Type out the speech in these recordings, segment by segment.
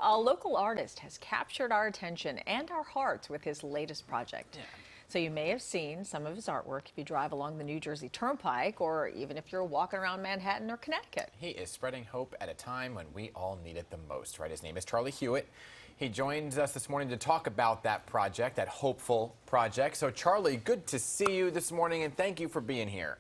A local artist has captured our attention and our hearts with his latest project. Yeah. So you may have seen some of his artwork if you drive along the New Jersey Turnpike or even if you're walking around Manhattan or Connecticut. He is spreading hope at a time when we all need it the most, right? His name is Charlie Hewitt. He joins us this morning to talk about that project, that hopeful project. So Charlie, good to see you this morning and thank you for being here.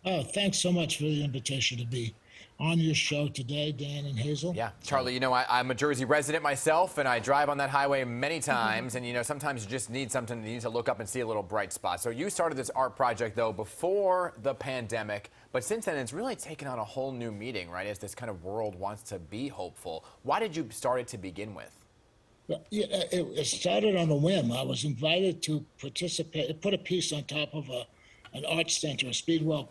Oh, thanks so much for the invitation to be on your show today, Dan and Hazel. Yeah, Charlie, you know, I'm a Jersey resident myself, and I drive on that highway many times, and, you know, sometimes you just need something, you need to look up and see a little bright spot. So you started this art project, though, before the pandemic, but since then it's really taken on a whole new meaning, right, as this kind of world wants to be hopeful. Why did you start it to begin with? Well, yeah, it started on a whim. I was invited to participate, put a piece on top of an art center, a Speedwell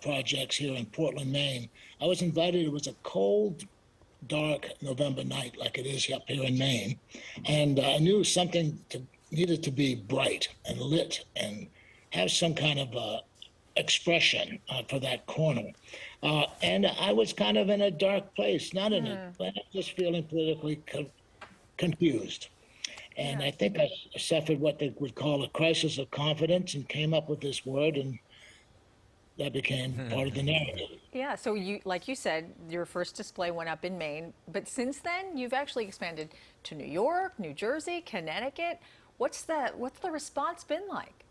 projects here in Portland, Maine. I was invited. It was a cold, dark November night, like it is up here in Maine, and I knew something needed to be bright and lit and have some kind of expression for that corner. And I was kind of in a dark place, not in a, but just feeling politically confused. And I think I suffered what they would call a crisis of confidence and came up with this word, and that became part of the narrative. Yeah, so you, like you said, your first display went up in Maine, but since then you've actually expanded to New York, New Jersey, Connecticut. What's the response been like?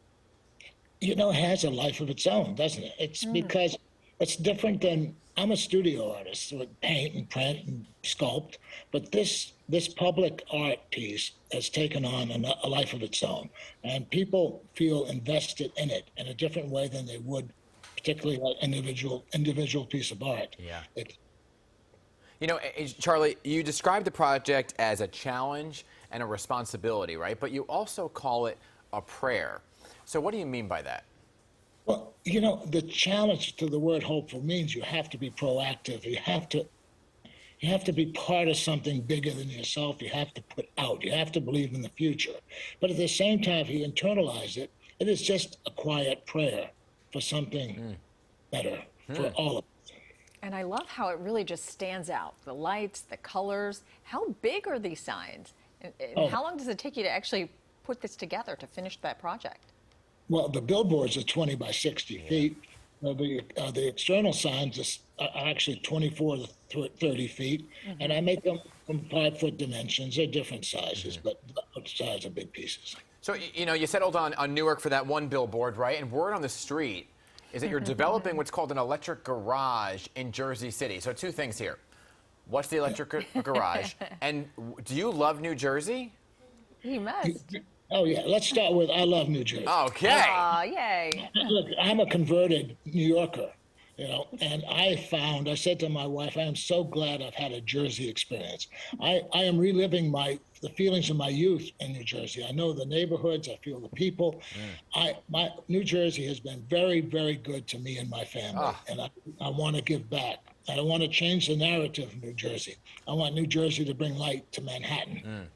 You know, it has a life of its own, doesn't it? It's because it's different than, I'm a studio artist with paint and print and sculpt, but this public art piece has taken on a life of its own, and people feel invested in it in a different way than they would, particularly an individual piece of art. Yeah. You know, Charlie, you described the project as a challenge and a responsibility, right? But you also call it a prayer. So what do you mean by that? Well, you know, the challenge to the word hopeful means you have to be proactive. You have to be part of something bigger than yourself. You have to put out. You have to believe in the future. But at the same time, if you internalize it, it is just a quiet prayer for something better for all of us. And I love how it really just stands out. The lights, the colors. How big are these signs? And how long does it take you to actually put this together to finish that project? Well, the billboards are 20 by 60 feet. The external signs are actually 24 to 30 feet, and I make them from 5-foot dimensions. They're different sizes, but both sides are big pieces. So, you know, you settled on Newark for that one billboard, right? And word on the street is that you're developing what's called an electric garage in Jersey City. So two things here. What's the electric garage? And do you love New Jersey? You must. Oh, yeah. Let's start with I love New Jersey. Okay. Aw, yay. Look, I'm a converted New Yorker, you know, and I said to my wife, I am so glad I've had a Jersey experience. I am reliving the feelings of my youth in New Jersey. I know the neighborhoods, I feel the people. My New Jersey has been very, very good to me and my family, and I want to give back. I want to change the narrative of New Jersey. I want New Jersey to bring light to Manhattan.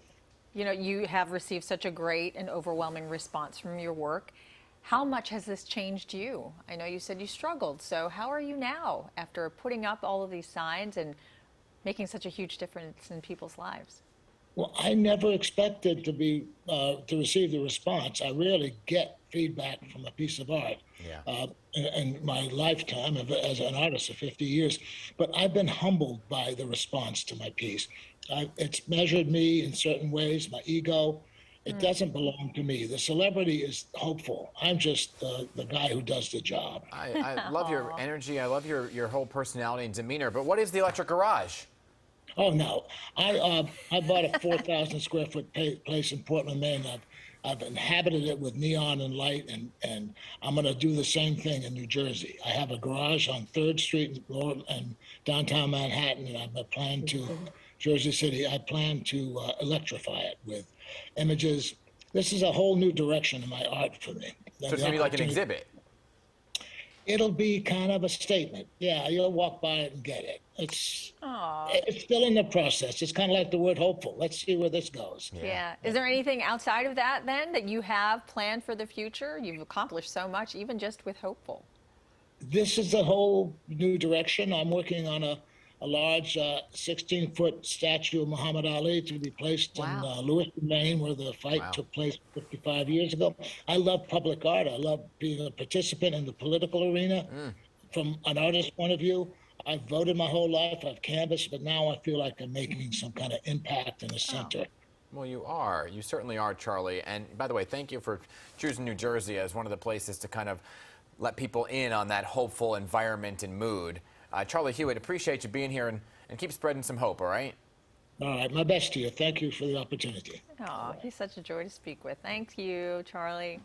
You know, you have received such a great and overwhelming response from your work. How much has this changed you? I know you said you struggled, so how are you now after putting up all of these signs and making such a huge difference in people's lives? Well, I never expected to receive the response. I rarely get feedback from a piece of art in my lifetime as an artist of 50 years. But I've been humbled by the response to my piece. It's measured me in certain ways, my ego. It doesn't belong to me. The celebrity is hopeful. I'm just the guy who does the job. I love your energy. I love your whole personality and demeanor. But what is the electric garage? Oh, no. I bought a 4,000 square foot place in Portland, Maine. I've inhabited it with neon and light, and I'm going to do the same thing in New Jersey. I have a garage on 3rd Street and downtown Manhattan, and I have a plan to Jersey City. I plan to electrify it with images. This is a whole new direction in my art for me. So it's going to be like an exhibit? It'll be kind of a statement. Yeah, you'll walk by it and get it. It's still in the process. It's kind of like the word hopeful. Let's see where this goes. Yeah. Is there anything outside of that then that you have planned for the future? You've accomplished so much, even just with hopeful. This is a whole new direction. I'm working on a large 16-foot statue of Muhammad Ali to be placed Wow. in Lewiston, Maine, where the fight Wow. took place 55 years ago. I love public art. I love being a participant in the political arena. From an artist's point of view, I've voted my whole life, I've canvassed, but now I feel like I'm making some kind of impact in the center. Well, you are. You certainly are, Charlie. And by the way, thank you for choosing New Jersey as one of the places to kind of let people in on that hopeful environment and mood. Charlie Hewitt, appreciate you being here and keep spreading some hope, all right? All right, my best to you. Thank you for the opportunity. Oh, he's such a joy to speak with. Thank you, Charlie.